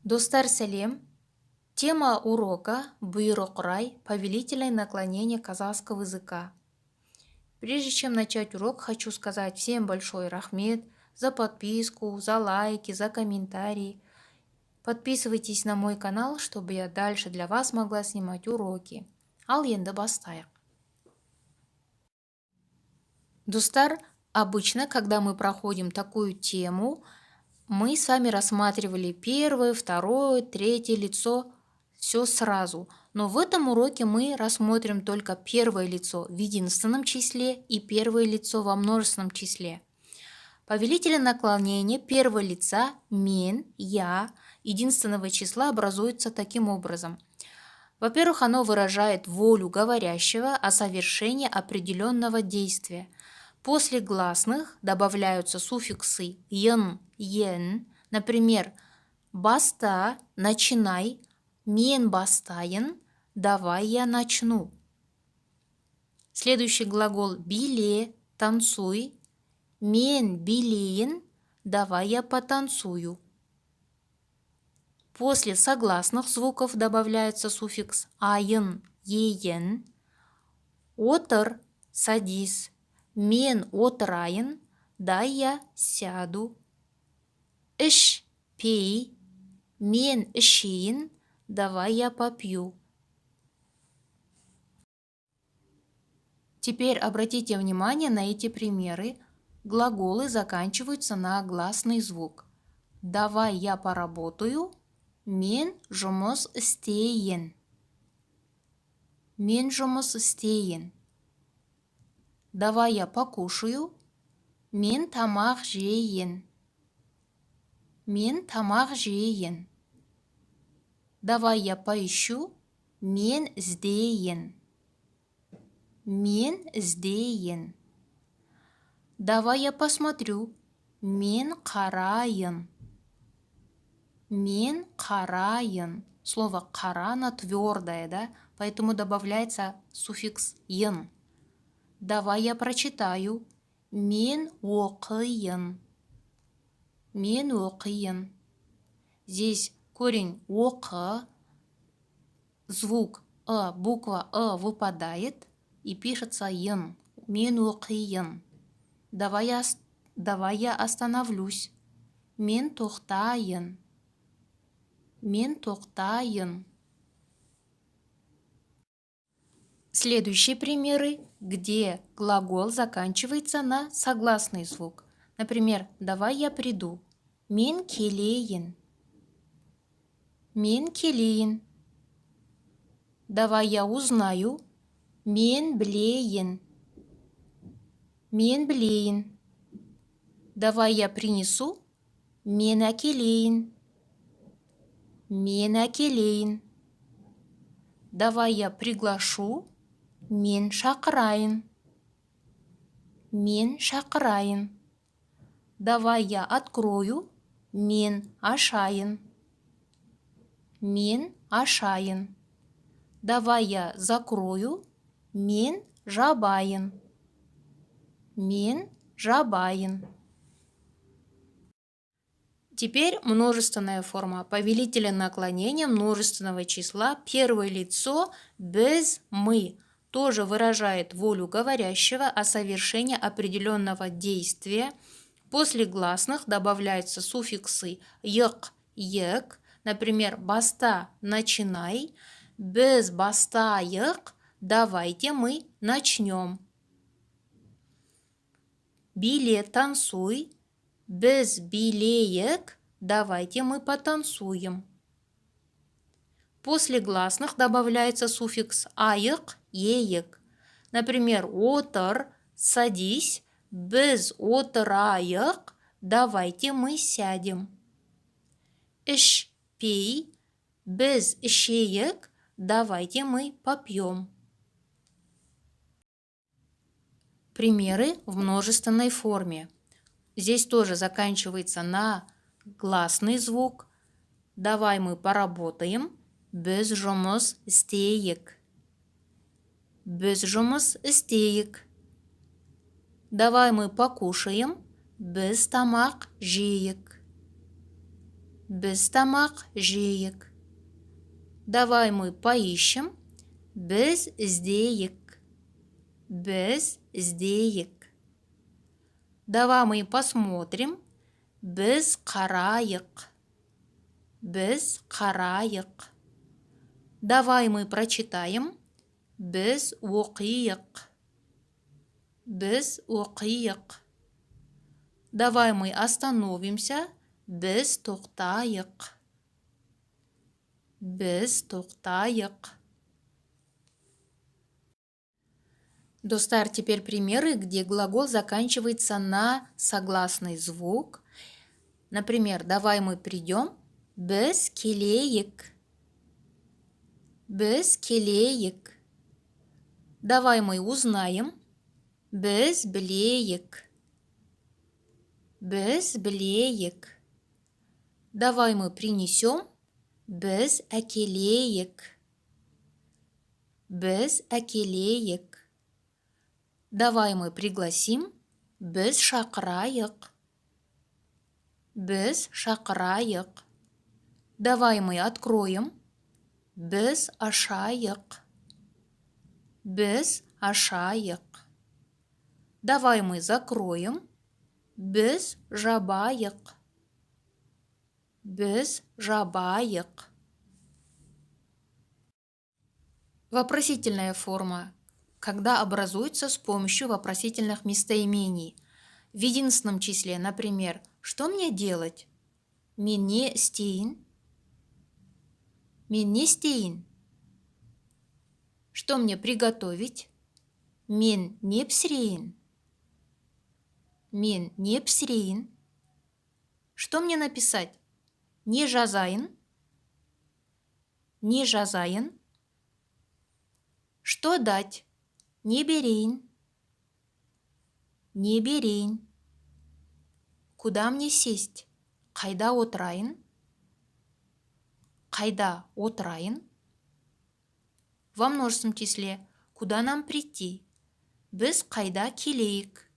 Достар сәлем. Тема урока «Буйрок рай. Повелительное наклонение казахского языка». Прежде чем начать урок, хочу сказать всем большой рахмет за подписку, за лайки, за комментарии. Подписывайтесь на мой канал, чтобы я дальше для вас могла снимать уроки. Ал енді бастайық. Достар, обычно, когда мы проходим такую тему, мы с вами рассматривали первое, второе, третье лицо, все сразу. Но в этом уроке мы рассмотрим только первое лицо в единственном числе и первое лицо во множественном числе. Повелительное наклонение первого лица «мен», «я» единственного числа образуется таким образом. Во-первых, оно выражает волю говорящего о совершении определенного действия. После гласных добавляются суффиксы «ен», «ен». Например, «баста», «начинай», «мен бастайын», «давай я начну». Следующий глагол «биле», «танцуй», «мен билейін», «давай я потанцую». После согласных звуков добавляется суффикс «айын», «еен». «Отыр», «садись», «мен отырайын», «дай я сяду». «Іш», «пей», «мен ішейін», «давай я попью». Теперь обратите внимание на эти примеры. Глаголы заканчиваются на гласный звук. «Давай я поработаю», «мен жұмыс істейін». «Мен жұмыс істейін». «Давай я покушаю», «мен тамақ жейін». «Мен тамақ жейін». «Давай я поищу», «мен іздейін». «Мен іздейін». «Давай я посмотрю», «мен қарайын». «Мен қарайын». Слово «қара» оно твердое, да? Поэтому добавляется суффикс «ын». «Давай я прочитаю», «мен оқиын». «Мен оқиын». Здесь корень «оқы», звук буква выпадает и пишется «ын». «Мен оқиын». Давай я остановлюсь. «Мен тоқтайын». «Мен тоқтайын». Следующие примеры, где глагол заканчивается на согласный звук. Например, «давай я приду». «Мен келейін». «Мен келейін». «Давай я узнаю». «Мен білейін». «Мен білейін». «Давай я принесу». «Мен әкелейін». «Мен әкелейін». «Давай я приглашу». «Мен шақырайын». «Мен шақырайын». «Давай я открою». «Мен ашайын». «Мен ашайын». «Давай я закрою». «Мен жабайын». «Мен жабайын». Теперь множественная форма. Повелительное наклонение множественного числа. Первое лицо «біз», «мы» тоже выражает волю говорящего о совершении определенного действия. После гласных добавляются суффиксы «йық», «ек». Например, «баста», «начинай», «біз бастайық», «давайте мы начнем». «Биле», «танцуй», «біз билейік», «давайте мы потанцуем». После гласных добавляется суффикс «айық», «еек». Например, «отыр», «садись», «біз отырайық», «давайте мы сядем». «Іш», «пей», «біз ішейік», «давайте мы попьем». Примеры в множественной форме. Здесь тоже заканчивается на гласный звук. «Давай мы поработаем». «Біз жұмыс істейік». «Біз жұмыс істейік». «Давай мы покушаем». «Біз тамақ жейік». Біз тамақ жейік. Давай мы поищем. Біз іздейік. Біз іздейік. Давай мы посмотрим. Біз қарайық. Біз қарайық. Давай мы прочитаем. Біз оқиық. Біз оқиық. Давай мы остановимся. Біз тоқтайық. Біз тоқтайық. Достар, теперь примеры, где глагол заканчивается на согласный звук. Например, давай мы придем. Біз келейік. Біз келейік. Давай мы узнаем. Біз білейік. Біз білейік. Давай мы принесем. Біз әкелейік. Біз әкелейік. Давай мы пригласим. Біз шақырайық. Біз шақырайық. Давай мы откроем. Біз ашайық. Біз ашайық. Давай мы закроем. Біз жабайық. Біз жабайық. Вопросительная форма, когда образуется с помощью вопросительных местоимений. В единственном числе, например, что мне делать? Мен не істейін? Мен не істейін? Что мне приготовить? Мен не пісірейін? Мен не пісірейін? Что мне написать? Не жазайын? Не жазайын? Что дать? Не берейін? Не берейін? Куда мне сесть? Қайда отырайын? Қайда отырайын? Во множественном числе. Куда нам прийти? Біз қайда келейік?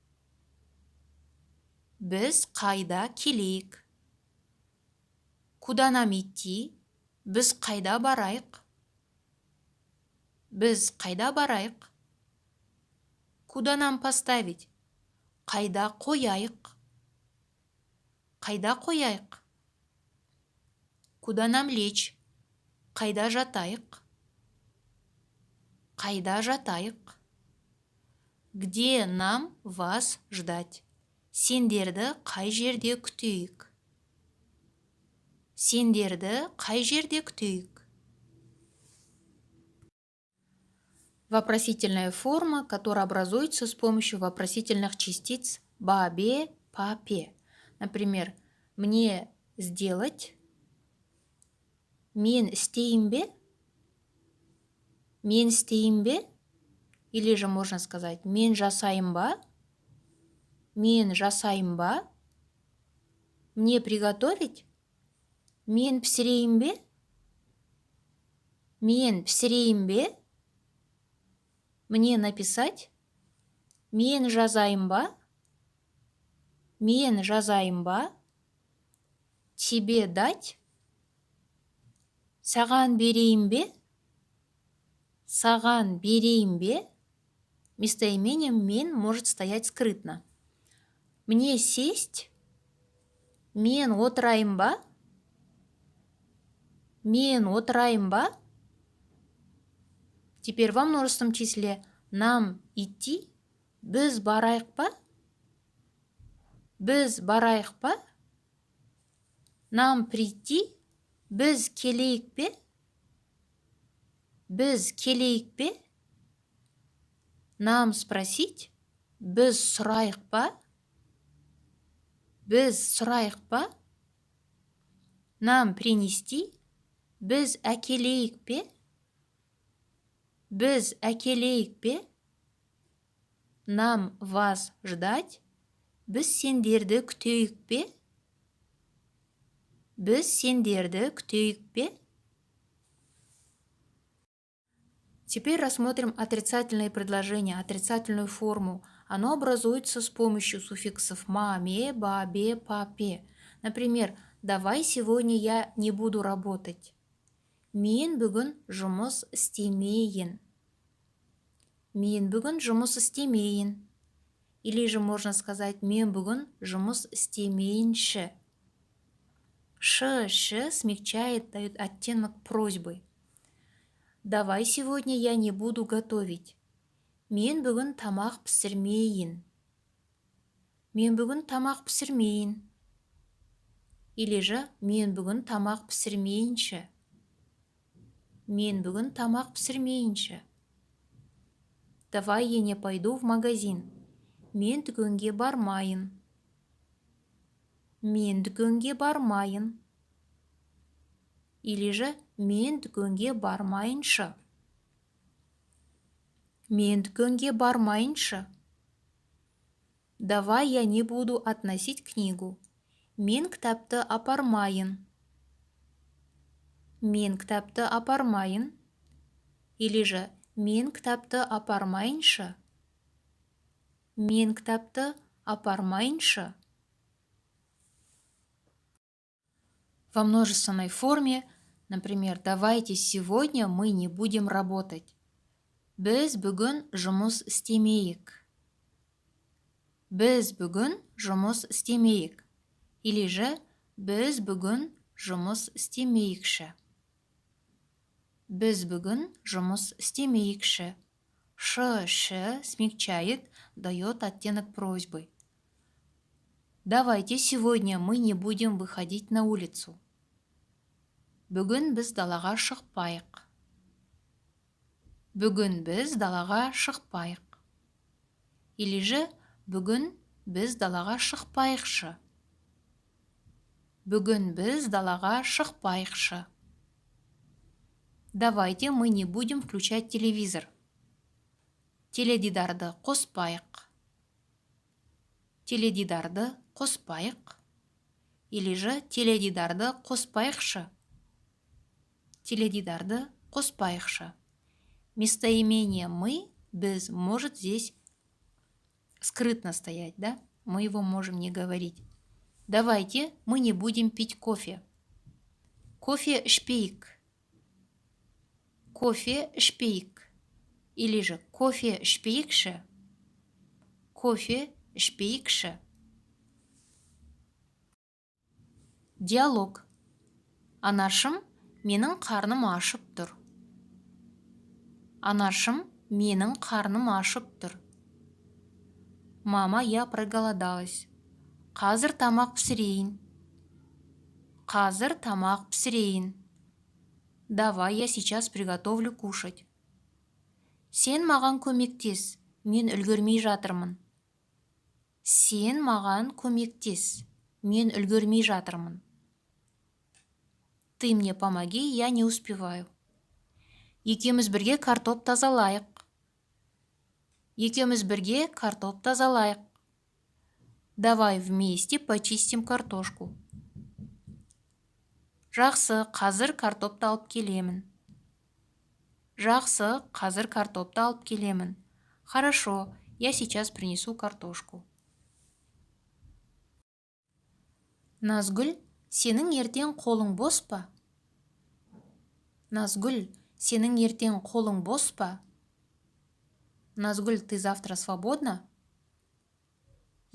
Біз қайда келейік? Куда нам идти? Біз қайда барайық? Біз қайда барайық? Куда нам поставить? Қайда қояйық? Қайда қояйық? Куда нам лечь? Қайда жатайық? Қайда жатайық? Где нам вас ждать? Сендерді қай жерде күтейік? Сендерді қай жерде күтейік? Вопросительная форма, которая образуется с помощью вопросительных частиц ба-бе, па-пе. Например, мне сделать? Мен істейін бе? Мен істейін бе? Или же можно сказать, мен жасайын ба? Мен жасайын ба? Мне приготовить? Мен пісірейін бе? Мен пісірейін бе? Мне написать? Мен жазайын ба? Мен жазайын ба? Тебе дать? Саған берейін бе? Саған берейін бе? Местоимение мен может стоять скрытно. Мне сесть? Мен отырайын ба? Мен отырайын ба? Теперь во множественном числе. Нам идти? Біз барайық па? Біз барайық па? Нам прийти? Біз келейік пе? Біз келейік пе? Нам спросить? Біз сұрайық па? Біз сұрайық па? Нам принести? Біз әкелейік пе? Біз әкелейік пе? Нам вас ждать? Біз сендерді күтейік пе? Біз сендерді күтейік пе? Теперь рассмотрим отрицательные предложения, отрицательную форму. Оно образуется с помощью суффиксов ма, ме, ба, бе, па, пе. Например, Давай сегодня я не буду работать. Мен бүгін жұмыс істемейін. Мен бүгін жұмыс істемейін. Или же можно сказать, мен бүгін жұмыс істемейінші. Ш смягчает, дает оттенок просьбы. Давай сегодня я не буду готовить. Мен бүгін тамақ пісірмейін. Мен бүгін тамақ пісірмейін. Или же мен бүгін тамақ пісірмейінші. Мен бүгін тамақ пісірмейінші. Давай я не пойду в магазин. Мен дүкенге бармайын. Мен дүкенге бармайын. Или же мен дүкенге бармайыншы. Мен дүкенге бармайыншы. Давай я не буду относить книгу. Мен кітапты апармайын. Мен кітапты апармайын. Или же мен кітапты апармайыншы. Мен кітапты апармайыншы. Во множественной форме, например, давайте сегодня мы не будем работать. Біз бүгін жұмыс істемейік. Біз бүгін жұмыс істемейік. Или же біз бүгін жұмыс істемейікші. Біз бүгін жұмыс істемейікші. Ш смягчает, дает оттенок просьбы. Давайте сегодня мы не будем выходить на улицу. Бүгін біз далаға шықпайық. Бүгін біз далаға шықпайық. Или же бүгін біз далаға шықпайықшы. Бүгін біз далаға шықпайықшы. Давайте мы не будем включать телевизор. Теледидарды қоспайық. Теледидарды қоспайық. Или же теледидарды қоспайықшы. Теледидарды қоспайықшы. Местоимение «мы», «без» может здесь скрытно стоять, да? Мы его можем не говорить. Давайте мы не будем пить кофе. Кофе ішпейік. Кофе ішпейік. Или же кофе ішпейікші. Кофе ішпейікші. Диалог. Анашым, менің қарным ашып тұр. Анашым, менің қарным ашып тұр. Мама, я проголодалась. Қазір тамақ пісірейін. Қазір тамақ пісірейін. Давай я сейчас приготовлю кушать. Сен маған көмектес, мен үлгермей жатырмын. Сен маған көмектес, мен үлгермей жатырмын. Ты мне помоги, я не успеваю. Екеуміз бірге картоп тазалайық. Екеуміз бірге картоп тазалайық. Давай вместе почистим картошку. Жақсы, қазір картопты алып келемін. Жақсы, қазір картопты алып келемін. Хорошо, я сейчас принесу картошку. Назгүл, сенің ертең қолың бос па? Назгүл, сенің ертең қолың бос па? Назгүл, ты завтра свободна?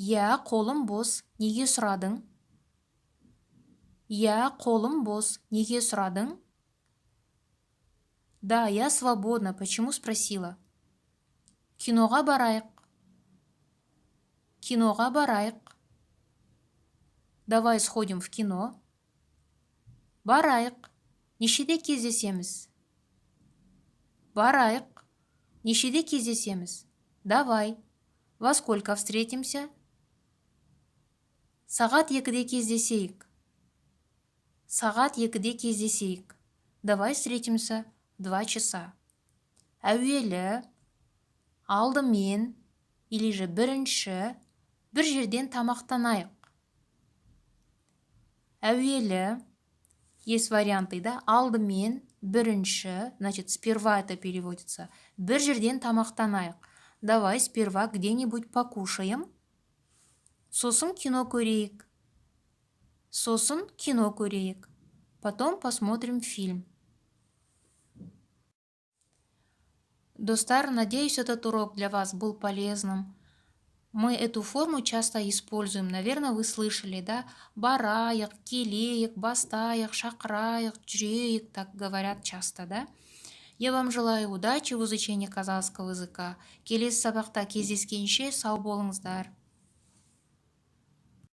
Я, қолым бос, неге сұрадың? Я, қолым бос, неге сұрадың? Да, я свободна, почему спросила? Киноға барайық. Киноға барайық. Давай сходим в кино. Барайық. Нешеде кездесеміз? Барайық. Нешеде кездесеміз? Давай. Во сколько встретимся? Сағат 2-де кездесейік. Сағат 2-де кездесейік. Давай встретимся 2 часа. Әуелі, алдымен, или же бірінші, бір жерден тамақтанайық. Әуелі, есть варианты, да? Алдымен, бірінші, значит, сперва это переводится. Бір жерден тамақтанайық. Давай сперва где-нибудь покушаем. Сосын кино көрейік. Сосын кино көрейік. Потом посмотрим фильм. Достар, надеюсь, этот урок для вас был полезным. Мы эту форму часто используем. Наверное, вы слышали, да? Барайық, келейік, бастайық, шақырайық, жүрейік, так говорят часто, да? Я вам желаю удачи в изучении казахского языка. Келесі сабақта кездескенше сау болыңыздар.